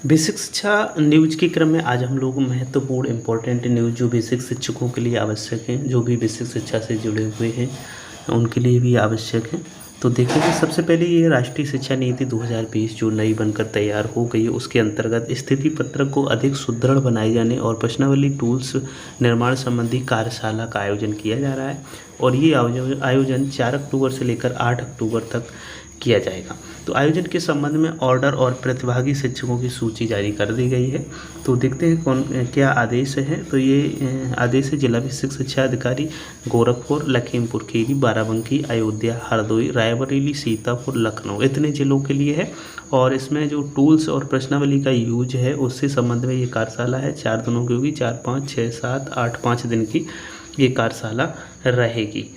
Basic शिक्षा news के क्रम में आज हम लोग महत्वपूर्ण इम्पोर्टेंट न्यूज जो बेसिक शिक्षकों के लिए आवश्यक हैं, जो भी बेसिक शिक्षा से जुड़े हुए हैं उनके लिए भी आवश्यक है। तो देखेंगे सबसे पहले ये राष्ट्रीय शिक्षा नीति 2020 जो नई बनकर तैयार हो गई है, उसके अंतर्गत स्थिति पत्रक को अधिक सुदृढ़ बनाए जाने और प्रश्नावली टूल्स निर्माण संबंधी कार्यशाला का आयोजन किया जा रहा है। और ये आयोजन 4 अक्टूबर से लेकर 8 अक्टूबर तक किया जाएगा। तो आयोजन के संबंध में ऑर्डर और प्रतिभागी शिक्षकों की सूची जारी कर दी गई है। तो देखते हैं कौन क्या आदेश है। तो ये आदेश है जिला बेसिक शिक्षा अधिकारी गोरखपुर, लखीमपुर खीरी, बाराबंकी, अयोध्या, हरदोई, रायबरेली, सीतापुर, लखनऊ, इतने जिलों के लिए है। और इसमें जो टूल्स और प्रश्नावली का यूज है उससे संबंध में ये कार्यशाला है। 4 दिनों की होगी, 4, 5, 6, 7, 8, 5 दिन की ये कार्यशाला रहेगी।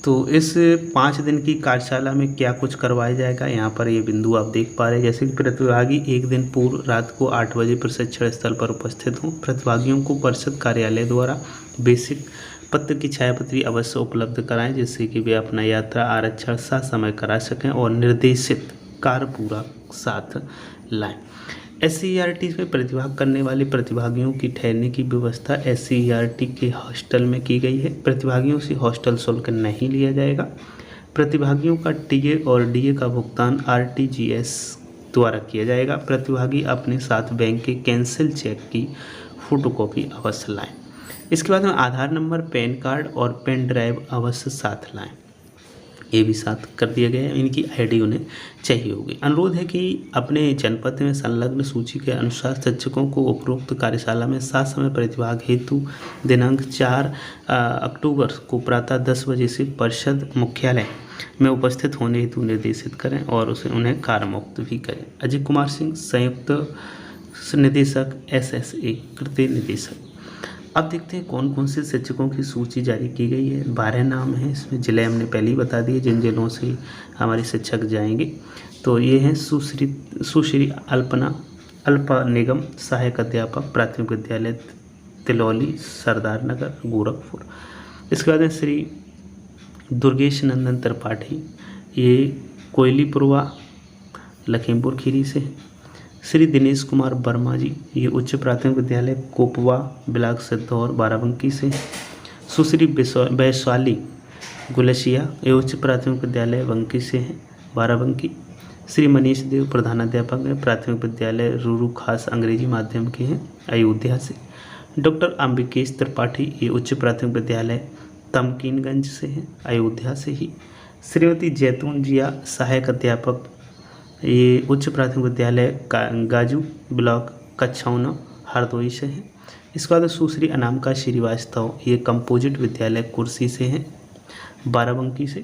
तो इस 5 दिन की कार्यशाला में क्या कुछ करवाया जाएगा, यहाँ पर ये बिंदु आप देख पा रहे हैं। जैसे कि प्रतिभागी एक दिन पूर्व रात को 8 बजे प्रशिक्षण स्थल पर उपस्थित हों। प्रतिभागियों को परिषद कार्यालय द्वारा बेसिक पत्र की छायाप्रति अवश्य उपलब्ध कराएं, जिससे कि वे अपना यात्रा आरक्षण समय करा सकें और निर्देशित कार्य पूरा साथ लाएं। SCERT में प्रतिभाग करने वाले प्रतिभागियों की ठहरने की व्यवस्था SCERT के हॉस्टल में की गई है। प्रतिभागियों से हॉस्टल शुल्क नहीं लिया जाएगा। प्रतिभागियों का TA और DA का भुगतान RTGS द्वारा किया जाएगा। प्रतिभागी अपने साथ बैंक के कैंसिल चेक की फोटोकॉपी अवश्य लाएं। इसके बाद में आधार नंबर, पैन कार्ड और पेन ड्राइव अवश्य साथ लाएं। ये भी साथ कर दिया गया है। इनकी ID उन्हें चाहिए होगी। अनुरोध है कि अपने जनपद में संलग्न सूची के अनुसार शिक्षकों को उपरोक्त कार्यशाला में साथ समय प्रतिभाग हेतु दिनांक 4 अक्टूबर को प्रातः 10 बजे से परिषद मुख्यालय में उपस्थित होने हेतु निर्देशित करें और उन्हें कार्यमुक्त भी करें। अजय कुमार सिंह, संयुक्त निदेशक SSA, कृत्य निदेशक। अब देखते हैं कौन कौन से शिक्षकों की सूची जारी की गई है। 12 नाम हैं इसमें। जिले हमने पहले ही बता दिए जिन जिलों से हमारे शिक्षक जाएंगे। तो ये हैं सुश्री अल्पा निगम, सहायक अध्यापक, प्राथमिक विद्यालय तिलौली, सरदार नगर, गोरखपुर। इसके बाद श्री दुर्गेश नंदन त्रिपाठी, ये कोयलीपुरवा, लखीमपुर खीरी से। श्री दिनेश कुमार वर्मा जी, ये उच्च प्राथमिक विद्यालय कोपवा, ब्लॉक सिद्धौर, बाराबंकी से। सुश्री वैशाली गुलसिया, ये उच्च प्राथमिक विद्यालय बंकी से हैं, बाराबंकी। श्री मनीष देव, प्रधानाध्यापक हैं, प्राथमिक विद्यालय रूरू खास अंग्रेजी माध्यम के हैं, अयोध्या से। डॉक्टर अंबिकेश त्रिपाठी, ये उच्च प्राथमिक विद्यालय तमकीनगंज से हैं, अयोध्या से ही। श्रीमती जैतून जिया, सहायक अध्यापक, ये उच्च प्राथमिक विद्यालय गाजू, ब्लॉक कछौना, हरदोई से हैं। इसके बाद सुश्री अनामिका श्रीवास्तव, ये कंपोजिट विद्यालय कुर्सी से हैं, बाराबंकी से।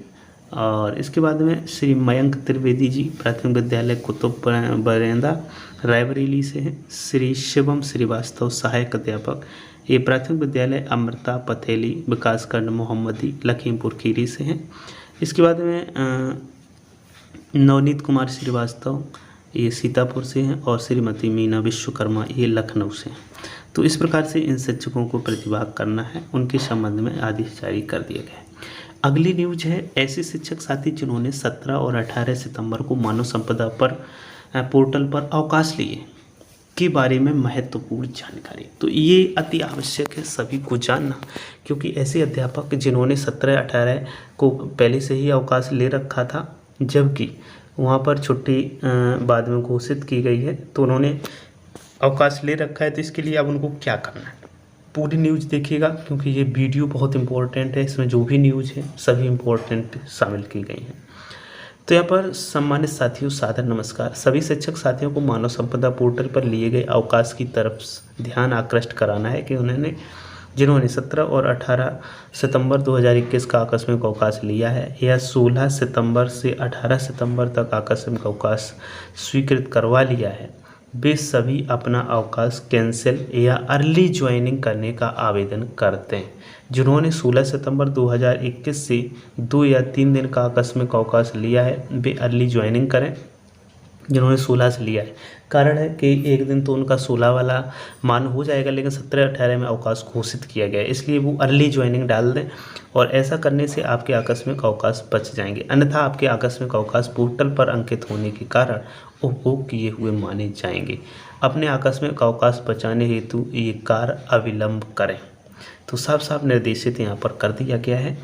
और इसके बाद में श्री मयंक त्रिवेदी जी, प्राथमिक विद्यालय कुतुब बरेंदा, रायबरेली से हैं। श्री शिवम श्रीवास्तव, सहायक अध्यापक, ये प्राथमिक विद्यालय अमृता पथेली, विकासखंड मोहम्मदी, लखीमपुर खीरी से हैं। इसके बाद में नवनीत कुमार श्रीवास्तव, ये सीतापुर से हैं। और श्रीमती मीना विश्वकर्मा, ये लखनऊ से हैं। तो इस प्रकार से इन शिक्षकों को प्रतिभाग करना है, उनके संबंध में आदेश जारी कर दिए गए। अगली न्यूज है ऐसे शिक्षक साथी जिन्होंने 17 और 18 सितंबर को मानव संपदा पर पोर्टल पर अवकाश लिए के बारे में महत्वपूर्ण जानकारी। तो ये अति आवश्यक है सभी को जानना, क्योंकि ऐसे अध्यापक जिन्होंने 17-18 को पहले से ही अवकाश ले रखा था, जबकि वहाँ पर छुट्टी बाद में घोषित की गई है, तो उन्होंने अवकाश ले रखा है। तो इसके लिए अब उनको क्या करना है, पूरी न्यूज़ देखिएगा, क्योंकि ये वीडियो बहुत इंपॉर्टेंट है। इसमें जो भी न्यूज़ है सभी इंपॉर्टेंट शामिल की गई हैं। तो यहाँ पर सम्मानित साथियों, सादर नमस्कार। सभी शिक्षक साथियों को मानव संपदा पोर्टल पर लिए गए अवकाश की तरफ ध्यान आकृष्ट कराना है कि जिन्होंने 17 और 18 सितंबर 2021 का आकस्मिक अवकाश लिया है या 16 सितंबर से 18 सितंबर तक आकस्मिक अवकाश स्वीकृत करवा लिया है, वे सभी अपना अवकाश कैंसिल या अर्ली ज्वाइनिंग करने का आवेदन करते हैं। जिन्होंने 16 सितंबर 2021 से 2 या 3 दिन का आकस्मिक अवकाश लिया है, वे अर्ली ज्वाइनिंग करें। जिन्होंने 16 से लिया है, कारण है कि एक दिन तो उनका 16 वाला मान हो जाएगा, लेकिन 17-18 में अवकाश घोषित किया गया है, इसलिए वो अर्ली ज्वाइनिंग डाल दें और ऐसा करने से आपके आकस्मिक अवकाश बच जाएंगे। अन्यथा आपके आकस्मिक अवकाश पोर्टल पर अंकित होने के कारण उपभोग किए हुए माने जाएंगे। अपने आकस्मिक अवकाश बचाने हेतु ये कार्य अविलंब करें। तो साफ साफ निर्देशित यहाँ पर कर दिया गया है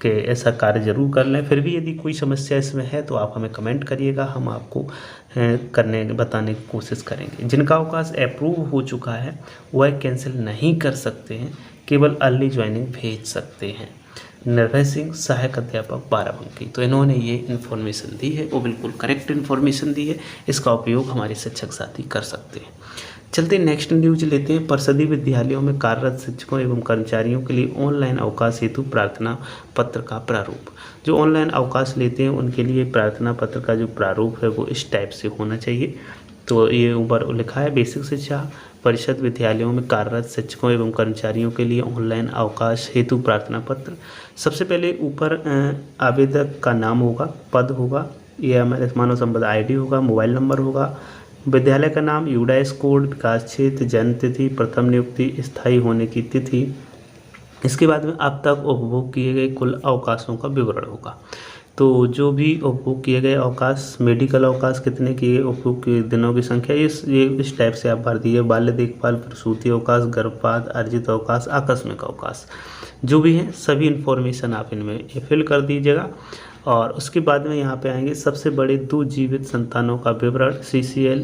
कि ऐसा कार्य जरूर कर लें। फिर भी यदि कोई समस्या इसमें है तो आप हमें कमेंट करिएगा, हम आपको बताने की कोशिश करेंगे। जिनका अवकाश अप्रूव हो चुका है वह कैंसिल नहीं कर सकते हैं, केवल अर्ली ज्वाइनिंग भेज सकते हैं। निर्भय सिंह, सहायक अध्यापक, बाराबंकी। तो इन्होंने ये इन्फॉर्मेशन दी है, वो बिल्कुल करेक्ट इन्फॉर्मेशन दी है। इसका उपयोग हमारे शिक्षक साथी कर सकते हैं। चलते नेक्स्ट न्यूज लेते हैं। परिषदीय विद्यालयों में कार्यरत शिक्षकों एवं कर्मचारियों के लिए ऑनलाइन अवकाश हेतु प्रार्थना पत्र का प्रारूप। जो ऑनलाइन अवकाश लेते हैं उनके लिए प्रार्थना पत्र का जो प्रारूप है वो इस टाइप से होना चाहिए। तो ये ऊपर लिखा है, बेसिक शिक्षा परिषद विद्यालयों में कार्यरत शिक्षकों एवं कर्मचारियों के लिए ऑनलाइन अवकाश हेतु प्रार्थना पत्र। सबसे पहले ऊपर आवेदक का नाम होगा, पद होगा, या मानव संपदा ID होगा, मोबाइल नंबर होगा, विद्यालय का नाम, यूडाइस कोड, विकास क्षेत्र, जन्म तिथि, प्रथम नियुक्ति, स्थायी होने की तिथि। इसके बाद में अब तक उपभोग किए गए कुल अवकाशों का विवरण होगा। तो जो भी उपभोग किए गए अवकाश, मेडिकल अवकाश कितने किए, उपभोग के दिनों की संख्या, ये इस टाइप से आप भर दीजिए। बाल्य देखभाल, प्रसूति अवकाश, गर्भपात, अर्जित अवकाश, आकस्मिक अवकाश, जो भी हैं सभी इन्फॉर्मेशन आप इनमें फिल कर दीजिएगा। और उसके बाद में यहाँ पे आएंगे सबसे बड़े 2 जीवित संतानों का विवरण, CCL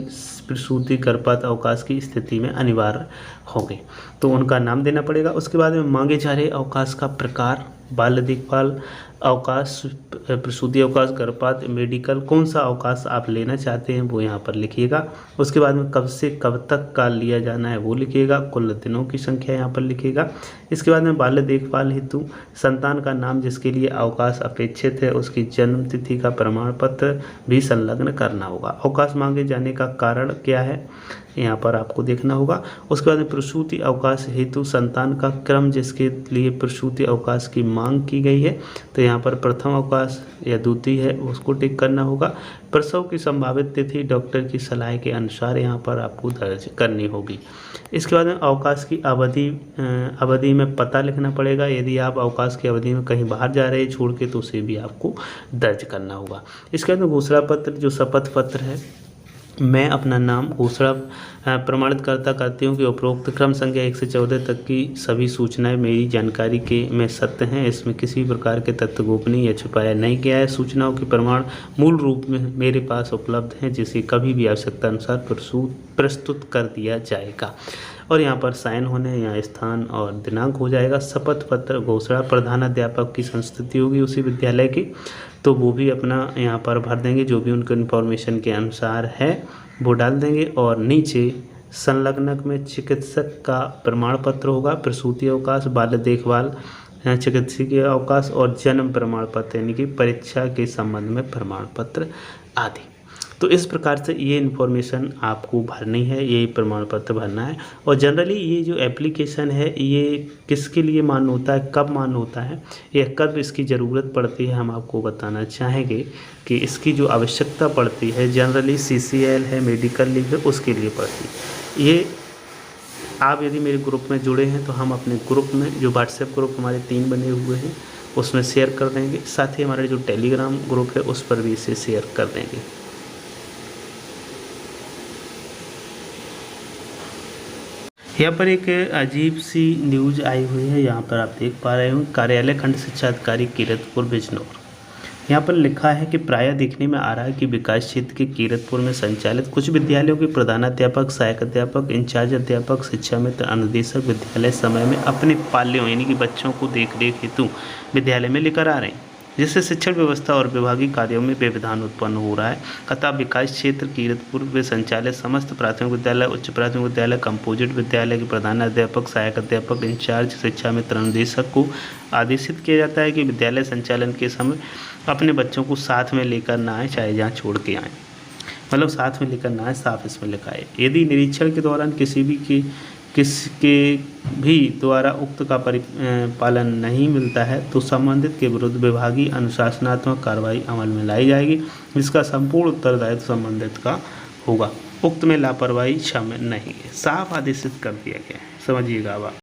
प्रसूति गर्भपात अवकाश की स्थिति में अनिवार्य होंगे, तो उनका नाम देना पड़ेगा। उसके बाद में मांगे जा रहे अवकाश का प्रकार, बाल्य देखभाल अवकाश, प्रसूति अवकाश, गर्भपात, मेडिकल, कौन सा अवकाश आप लेना चाहते हैं वो यहाँ पर लिखिएगा। उसके बाद में कब से कब तक का लिया जाना है वो लिखिएगा, कुल दिनों की संख्या यहाँ पर लिखिएगा। इसके बाद में बाल्य देखभाल हेतु संतान का नाम जिसके लिए अवकाश अपेक्षित है उसकी जन्म तिथि का प्रमाण पत्र भी संलग्न करना होगा। अवकाश मांगे जाने का कारण क्या है यहाँ पर आपको देखना होगा। उसके बाद में प्रसूति अवकाश हेतु संतान का क्रम जिसके लिए प्रसूति अवकाश की मांग की गई है, तो यहाँ पर प्रथम अवकाश या द्वितीय है उसको टिक करना होगा। प्रसव की संभावित तिथि डॉक्टर की सलाह के अनुसार यहाँ पर आपको दर्ज करनी होगी। इसके बाद में अवकाश की अवधि में पता लिखना पड़ेगा। यदि आप अवकाश की अवधि में कहीं बाहर जा रहे हैं छोड़ के तो उसे भी आपको दर्ज करना होगा। इसके बाद में घोषणा पत्र जो शपथ पत्र है, मैं अपना नाम घोषणा प्रमाणित करती हूँ कि उपरोक्त क्रम संख्या 1 से 14 तक की सभी सूचनाएं मेरी जानकारी के में सत्य हैं। इसमें किसी प्रकार के तथ्य गोपनीय या छुपाया नहीं गया है। सूचनाओं के प्रमाण मूल रूप में मेरे पास उपलब्ध हैं जिसे कभी भी आवश्यकता अनुसार प्रस्तुत कर दिया जाएगा। और यहाँ पर साइन होने या स्थान और दिनांक हो जाएगा। शपथ पत्र घोषणा प्रधानाध्यापक की संस्तुति होगी उसी विद्यालय की, तो वो भी अपना यहाँ पर भर देंगे, जो भी उनके इन्फॉर्मेशन के अनुसार है वो डाल देंगे। और नीचे संलग्नक में चिकित्सक का प्रमाण पत्र होगा, प्रसूति अवकाश, बाल्य देखभाल, चिकित्सकीय अवकाश और जन्म प्रमाण पत्र यानी कि परीक्षा के संबंध में प्रमाण पत्र आदि। तो इस प्रकार से ये इन्फॉर्मेशन आपको भरनी है, ये प्रमाण पत्र भरना है। और जनरली ये जो एप्लीकेशन है ये किसके लिए मान्य होता है, कब मान्य होता है, या कब इसकी ज़रूरत पड़ती है, हम आपको बताना चाहेंगे कि इसकी जो आवश्यकता पड़ती है जनरली CCL है, मेडिकल लीव है, उसके लिए पड़ती है। ये आप यदि मेरे ग्रुप में जुड़े हैं तो हम अपने ग्रुप में जो व्हाट्सएप ग्रुप हमारे 3 बने हुए हैं उसमें शेयर कर देंगे, साथ ही हमारे जो टेलीग्राम ग्रुप है उस पर भी इसे शेयर कर देंगे। यहाँ पर एक अजीब सी न्यूज आई हुई है, यहाँ पर आप देख पा रहे हो, कार्यालय खंड शिक्षा अधिकारी कीरतपुर बिजनौर। यहाँ पर लिखा है कि प्रायः देखने में आ रहा है कि विकास क्षेत्र के कीरतपुर में संचालित कुछ विद्यालयों के प्रधानाध्यापक, सहायक अध्यापक, इंचार्ज अध्यापक, शिक्षा मित्र, अनुदेशक विद्यालय समय में अपने पाल्यों यानी कि बच्चों को देखरेख हेतु विद्यालय में लेकर आ रहे हैं, जिससे शिक्षण व्यवस्था और विभागीय कार्यों में व्यवधान उत्पन्न हो रहा है। अतः विकास क्षेत्र कीरतपुर में संचालित समस्त प्राथमिक विद्यालय, उच्च प्राथमिक विद्यालय, कंपोजिट विद्यालय के प्रधानाध्यापक, सहायक अध्यापक, इंचार्ज, शिक्षा मित्र, अनुदेशक को आदेशित किया जाता है कि विद्यालय संचालन के समय अपने बच्चों को साथ में लेकर ना आए, चाहे जहाँ छोड़ के आएँ, मतलब साथ में लेकर ना आए, साफ इसमें लिखा है। यदि निरीक्षण के दौरान किसके भी द्वारा उक्त का पालन नहीं मिलता है तो संबंधित के विरुद्ध विभागीय अनुशासनात्मक कार्रवाई अमल में लाई जाएगी, जिसका संपूर्ण उत्तरदायित्व संबंधित का होगा। उक्त में लापरवाही शामिल नहीं है, साफ आदेशित कर दिया गया है, समझिएगा अब आप।